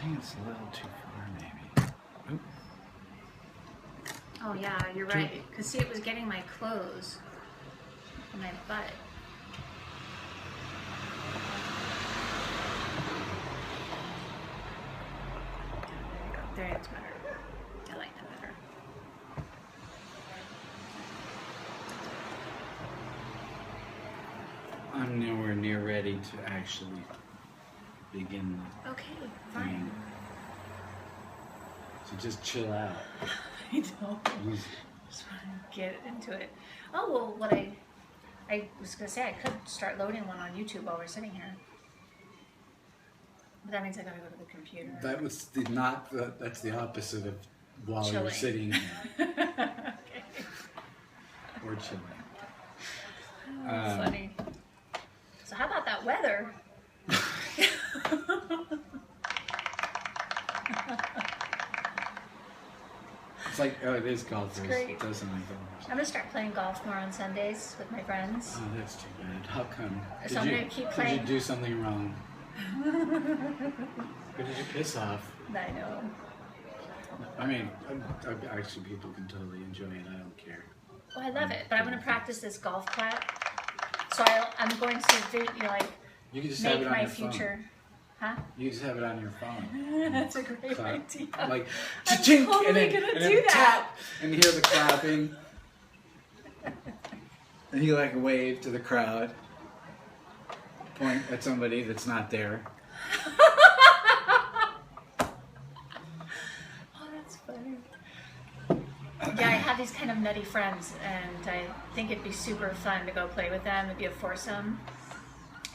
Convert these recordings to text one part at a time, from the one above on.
think it's a little too far, maybe. Oop. Oh yeah, you're right. Because see, it was getting my clothes on my butt. There you go. There, it's better. I like that better. I'm nowhere near ready to actually begin the Okay, fine. thing. So just chill out. I don't. Just want to get into it. Oh well, what I was gonna say, I could start loading one on YouTube while we're sitting here. But that means I gotta go to the computer. That was that's the opposite of while Chilling. you're sitting here. Okay. Or chilling. Oh, that's funny. So how about that weather? It's like, oh, it is golfers. Great. It does sound like golfers. I'm gonna start playing golf more on Sundays with my friends. Oh, that's too bad. How come? So I'm gonna keep playing. Did you do something wrong? Who did you piss off? I know. I mean, actually, people can totally enjoy it. I don't care. Well, I love it, but I'm gonna practice this golf clap. So I'm going to, You can just have make it on my your phone. future. Huh? You just have it on your phone. That's a great Clap. idea. Like, I'm cha-chink, totally and then, gonna and do then that. tap, and you hear the clapping. And you like wave to the crowd. Point at somebody that's not there. Oh, that's funny. Yeah, I have these kind of nutty friends, and I think it'd be super fun to go play with them. It'd be a foursome,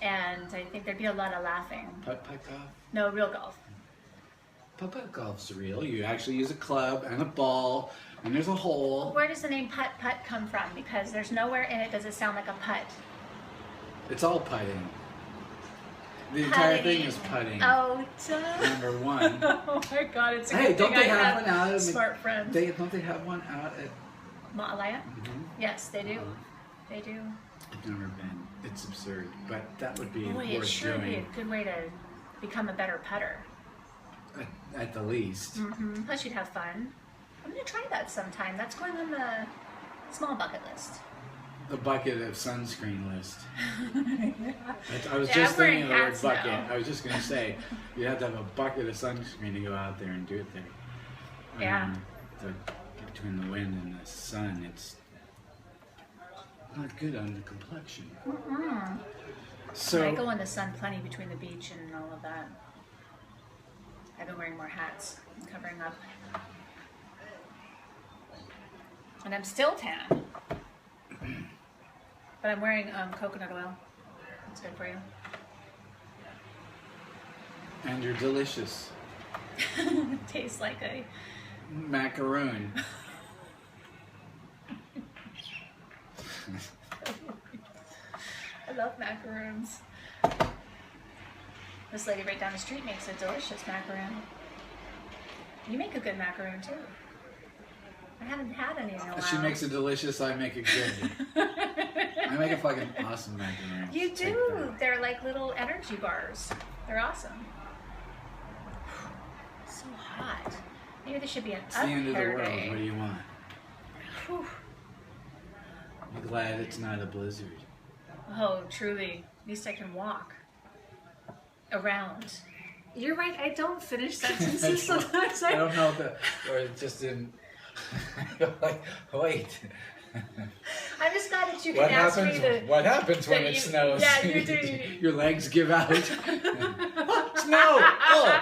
and I think there'd be a lot of laughing. Putt-putt golf? No, real golf. Putt-putt golf's real. You actually use a club and a ball, and there's a hole. Where does the name putt-putt come from? Because there's nowhere in it does it sound like a putt. It's all putting. The entire thing is putting. Oh, duh. Number one. Oh my God, it's a Hey, good don't thing they I have one out? smart friends. Don't they have one out at? Ma'alaya? Mm-hmm. Yes, they do. They do. I've never been. It's absurd, but that would be Boy, it worth sure would be a doing good way to become a better putter. at the least. Mm-hmm. Plus, you'd have fun. I'm gonna try that sometime. That's going on the small bucket list. The bucket of sunscreen list. I was Yeah, just I'm wearing thinking of the word hats bucket. now. I was just going to say, you have to have a bucket of sunscreen to go out there and do it there. Yeah. Between the wind and the sun, it's not good on the complexion. Mm-mm. So I go in the sun plenty between the beach and all of that. I've been wearing more hats and covering up. And I'm still tan. But I'm wearing coconut oil. It's good for you. And you're delicious. Tastes like a Macaroon. I love macaroons. This lady right down the street makes a delicious macaroon. You make a good macaroon too. I haven't had any in a while. She makes it delicious, I make it good. I make a fucking awesome macaroon. You do. They're like little energy bars. They're awesome. So hot. Maybe there should be an It's the end of the world. day. What do you want? Whew. I'm glad it's not a blizzard. Oh, truly. At least I can walk around. You're right. I don't finish sentences sometimes. I don't know if or it just didn't. Like, wait. I'm just glad that you can ask me to. What happens when it snows? Yeah, you do. Your legs give out. Snow! Oh.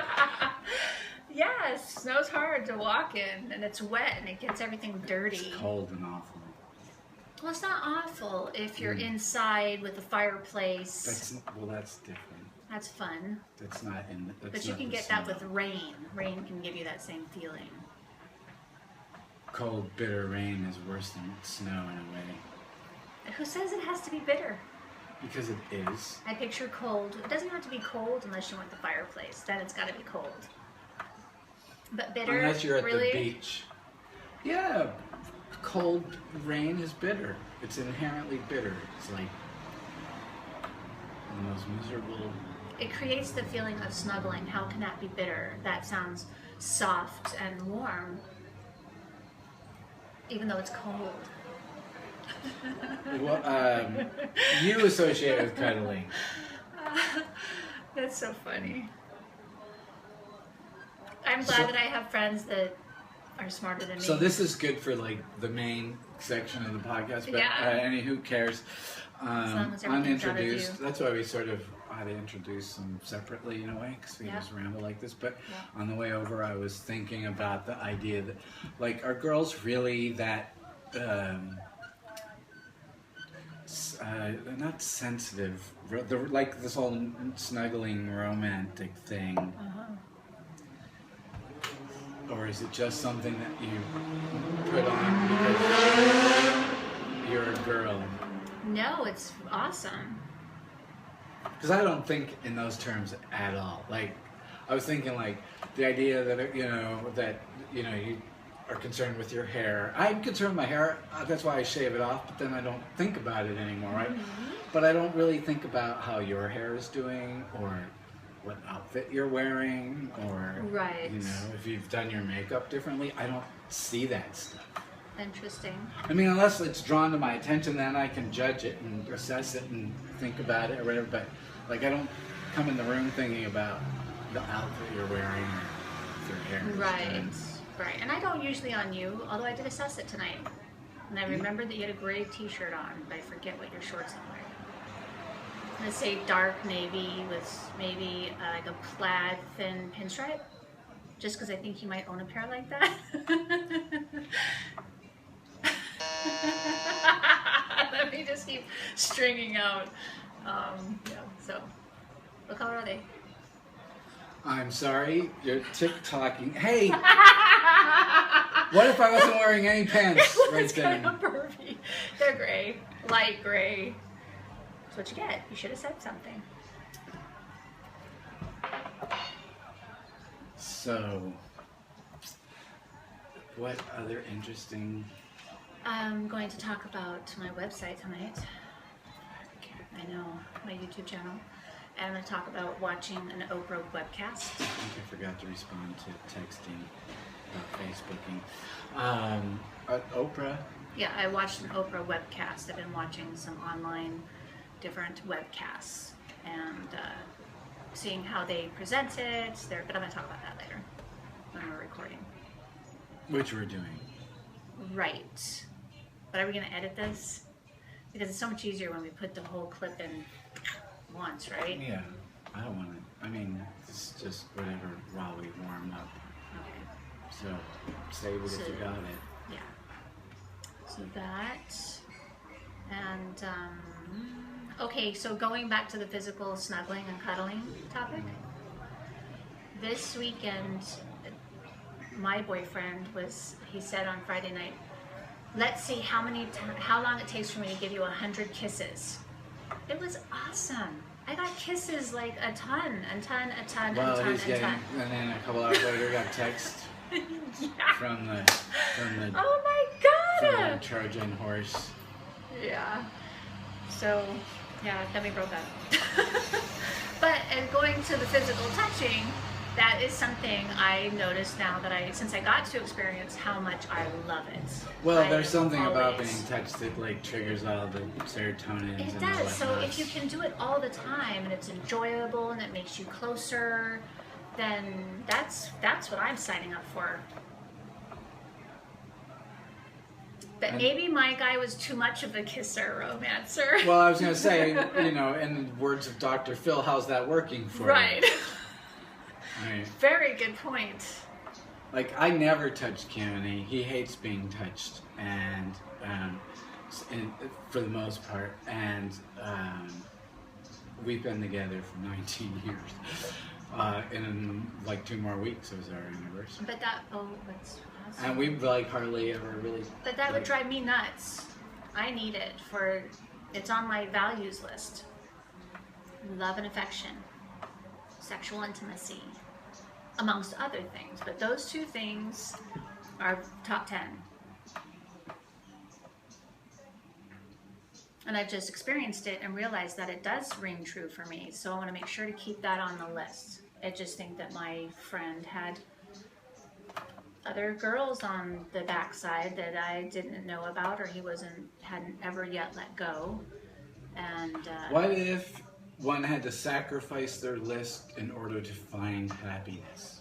Yes, snow's hard to walk in, and it's wet, and it gets everything dirty. It's cold and awful. Well, it's not awful if you're inside with a fireplace. That's different. That's fun. That's not in. That's But you not can the get that snow. with rain. Rain can give you that same feeling. Cold, bitter rain is worse than snow in a way. Who says it has to be bitter? Because it is. I picture cold. It doesn't have to be cold unless you want the fireplace. Then it's got to be cold. But bitter, Unless you're at really? the beach. Yeah, cold rain is bitter. It's inherently bitter. It's like the most miserable. it creates the feeling of snuggling. How can that be bitter? That sounds soft and warm, even though it's cold. Well, you associate with cuddling. That's so funny. I'm glad So- that I have friends that are smarter than me. So this is good for like the main section of the podcast, but Yeah. who cares? long as everything's out of Unintroduced. view. That's why we sort of had to introduce them separately in a way, because we Yeah. just ramble like this. But Yeah. on the way over, I was thinking about the idea that, like, are girls really that? Not sensitive, like this whole snuggling romantic thing, Uh-huh. or is it just something that you put on because you're a girl? No, it's awesome. Because I don't think in those terms at all. Like, I was thinking like the idea that you are concerned with your hair. I'm concerned with my hair. That's why I shave it off. But then I don't think about it anymore, right? Mm-hmm. But I don't really think about how your hair is doing, or what outfit you're wearing, or Right. if you've done your makeup differently. I don't see that stuff. Interesting. I mean, unless it's drawn to my attention, then I can judge it and assess it and think about it or whatever. But like, I don't come in the room thinking about the outfit you're wearing or if your hair is Right. done. Right. And I don't usually on you, although I did assess it tonight. And I remembered that you had a gray t-shirt on, but I forget what your shorts look like. I'm gonna say dark navy with maybe like a plaid thin pinstripe, just because I think you might own a pair like that. Let me just keep stringing out. So what color are they? I'm sorry, you're TikToking. Hey, what if I wasn't wearing any pants right It's kind then? of pervy. They're gray, light gray. That's what you get. You should have said something. So, what other interesting? I'm going to talk about my website tonight. I know, my YouTube channel. And I'm going to talk about watching an Oprah webcast. I think I forgot to respond to texting about Facebooking. Oprah. Yeah, I watched an Oprah webcast. I've been watching some online different webcasts and seeing how they present it. But I'm going to talk about that later when we're recording. Which we're doing. Right. But are we going to edit this? Because it's so much easier when we put the whole clip in once, right? Yeah, I don't want to. I mean, it's just whatever while we warm up. Okay. So save it if you got it. Yeah. So that, and okay, so going back to the physical snuggling and cuddling topic. This weekend, my boyfriend he said on Friday night, let's see how long it takes for me to give you 100 kisses. It was awesome. I got kisses like a ton. Well, he's getting, and then a couple hours later, got text Yeah. from the Oh my from god! the Trojan horse. Yeah. So, yeah, then we broke up. But going to the physical touching, that is something I noticed now that since I got to experience how much I love it. Well, I there's something about always- being touched that like triggers all the serotonins. It and does. So whatnots. if you can do it all the time and it's enjoyable and it makes you closer, then that's what I'm signing up for. But And- maybe my guy was too much of a kisser romancer. Well, I was gonna say, in the words of Dr. Phil, how's that working for Right. you? Right. Very good point. Like, I never touched Keone. He hates being touched, and for the most part, and we've been together for 19 years. In like 2 more weeks, it was our anniversary, But that's awesome. and we like hardly ever really. But that would like, drive me nuts. I need it it's on my values list. Love and affection, sexual intimacy, amongst other things. But those 2 things are top 10. And I've just experienced it and realized that it does ring true for me. So I want to make sure to keep that on the list. I just think that my friend had other girls on the backside that I didn't know about, or he hadn't ever yet let go. And what if one had to sacrifice their list in order to find happiness?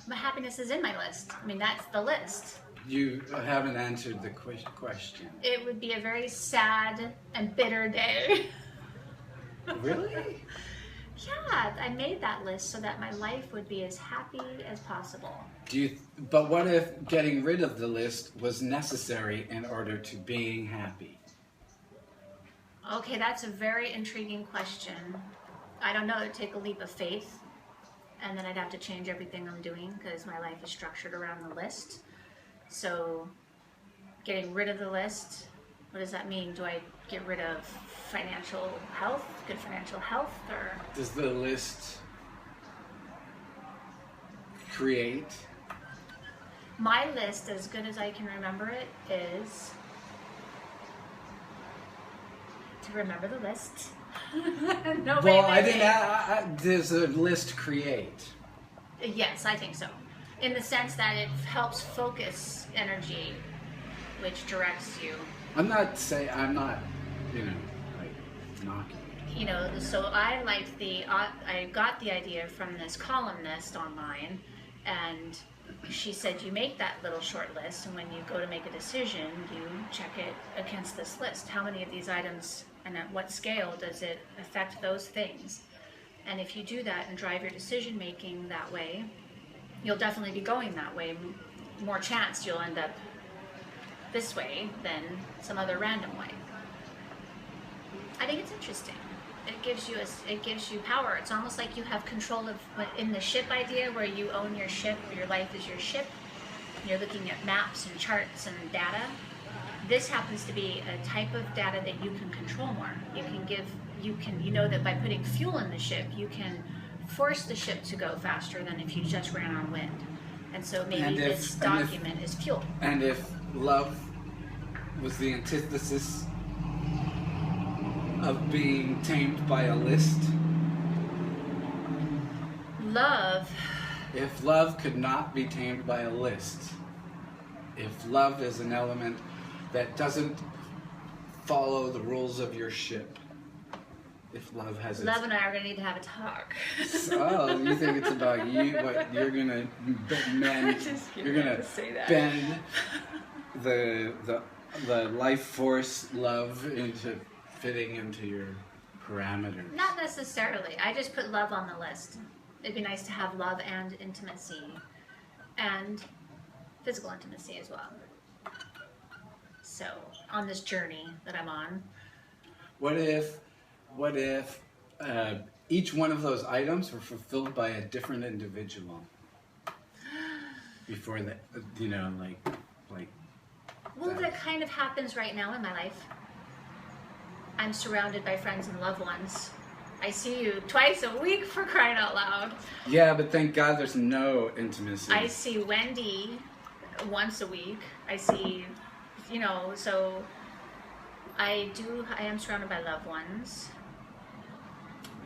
but happiness is in my list. I mean, that's the list. You haven't answered the question. It would be a very sad and bitter day. Really? Yeah, I made that list so that my life would be as happy as possible. But what if getting rid of the list was necessary in order to being happy? Okay, that's a very intriguing question. I don't know, it'd take a leap of faith, and then I'd have to change everything I'm doing because my life is structured around the list. So, getting rid of the list, what does that mean? Do I get rid of financial health, good financial health, or? Does the list create? My list, as good as I can remember it, is to remember the list. No, Well, I didn't. Does a list create? Yes, I think so. In the sense that it helps focus energy, which directs you. I'm not, you know, like knocking. You know, so I liked I got the idea from this columnist online, and she said you make that little short list, and when you go to make a decision, you check it against this list. How many of these items and at what scale does it affect those things? And if you do that and drive your decision making that way, you'll definitely be going that way. More chance you'll end up this way than some other random way. I think it's interesting. It gives you power. It's almost like you have control of in the ship idea, where you own your ship, where your life is your ship. You're looking at maps and charts and data. This happens to be a type of data that you can control more. You know that by putting fuel in the ship, you can force the ship to go faster than if you just ran on wind. And so maybe this document is fuel. And if love was the antithesis of being tamed by a list? Love. If love could not be tamed by a list, if love is an element that doesn't follow the rules of your ship, if love has Love and I are going to need to have a talk. Oh, you think it's about you? What you're gonna bend? You're gonna bend the life force love into fitting into your parameters. Not necessarily. I just put love on the list. It'd be nice to have love and intimacy, and physical intimacy as well. So on this journey that I'm on. What if each one of those items were fulfilled by a different individual before that, you know, like. Well, that kind of happens right now in my life. I'm surrounded by friends and loved ones. I see you twice a week, for crying out loud. Yeah, but thank God there's no intimacy. I see Wendy once a week. I see, you know, so I am surrounded by loved ones.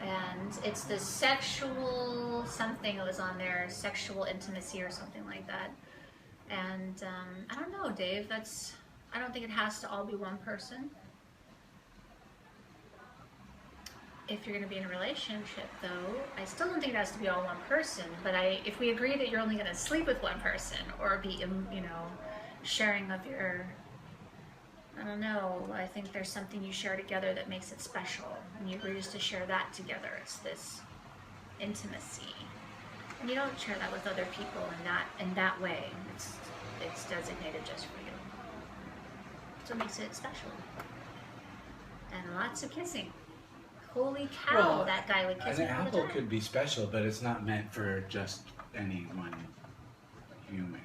And it's the sexual something that was on there, sexual intimacy or something like that. And I don't know, Dave, I don't think it has to all be one person. If you're going to be in a relationship, though, I still don't think it has to be all one person. But if we agree that you're only going to sleep with one person, or be, you know, sharing of your, I don't know, I think there's something you share together that makes it special, and you agree just to share that together. It's this intimacy, and you don't share that with other people in that way. It's designated just for you. So it makes it special, and lots of kissing. Holy cow, well, that guy would kiss me all the time. An apple could be special, but it's not meant for just any one human.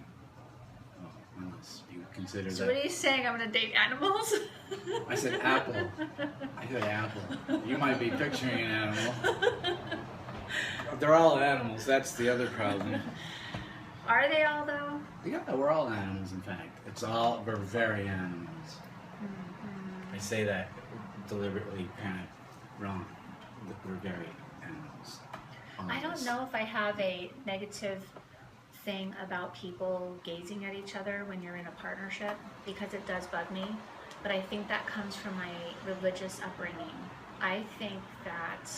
Well, unless you consider so that. What are you saying? I'm going to date animals? I said apple. I said apple. You might be picturing an animal. They're all animals. That's the other problem. Are they all, though? Yeah, we're all animals, in fact. We're very animals. I say that deliberately parent wrong. We're very animals. I don't know if I have a negative thing about people gazing at each other when you're in a partnership, because it does bug me, but I think that comes from my religious upbringing. I think that,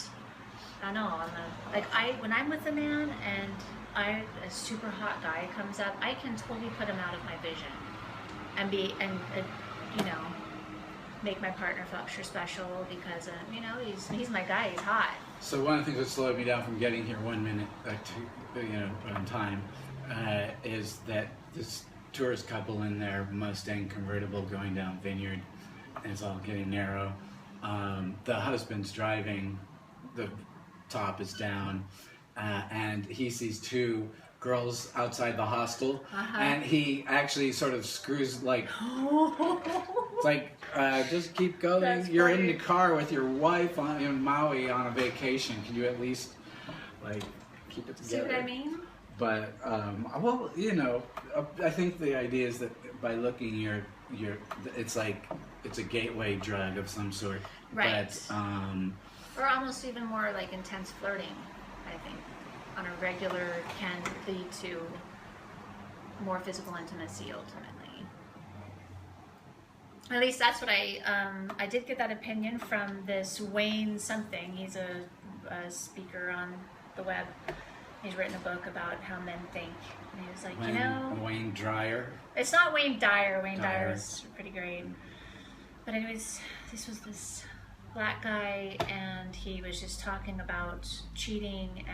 I don't know, when I'm with a man and a super hot guy comes up, I can totally put him out of my vision and you know, make my partner feel extra special because, you know, he's my guy, he's hot. So one of the things that slowed me down from getting here 1 minute, on time, is that this tourist couple in their Mustang convertible going down Vineyard, and it's all getting narrow. The husband's driving, the top is down, and he sees two girls outside the hostel, and he actually sort of screws like, it's like, just keep going. That's You're funny. in the car with your wife in Maui on a vacation. Can you at least like keep it together? See what I mean? But well, you know, I think the idea is that by looking, it's like it's a gateway drug of some sort. Right. But, or almost even more like intense flirting, I think, on a regular can lead to more physical intimacy ultimately. At least that's what I did get that opinion from this Wayne something. He's a speaker on the web. He's written a book about how men think. And he was like, Wayne Dyer. It's not Wayne Dyer. Wayne Dyer is pretty great. But anyways, this was this black guy, and he was just talking about cheating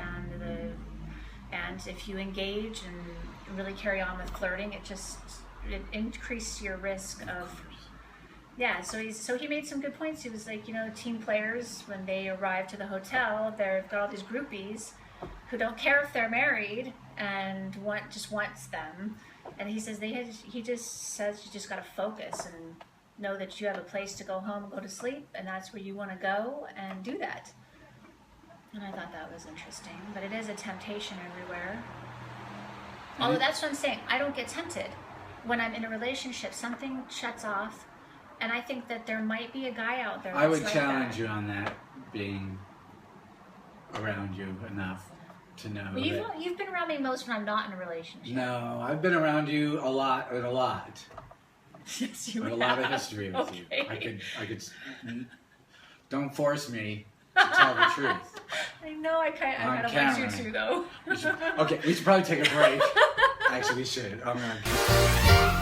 and if you engage and really carry on with flirting, it increases your risk of. Yeah, so he made some good points. He was like, you know, team players, when they arrive to the hotel, they've got all these groupies who don't care if they're married and wants them. And he says he just says you just got to focus and know that you have a place to go home and go to sleep, and that's where you want to go and do that. And I thought that was interesting, but it is a temptation everywhere. Although that's what I'm saying, I don't get tempted. When I'm in a relationship, something shuts off, and I think that there might be a guy out there that's I would like challenge that. you on that, being around you enough to know Well, that. you've been around me most when I'm not in a relationship. No, I've been around you a lot. Yes, you With a have. lot of history with Okay. you. I could. Don't force me to tell the truth. I know. I kind of want you camera. to though. We should probably take a break. Actually, we should. I'm gonna.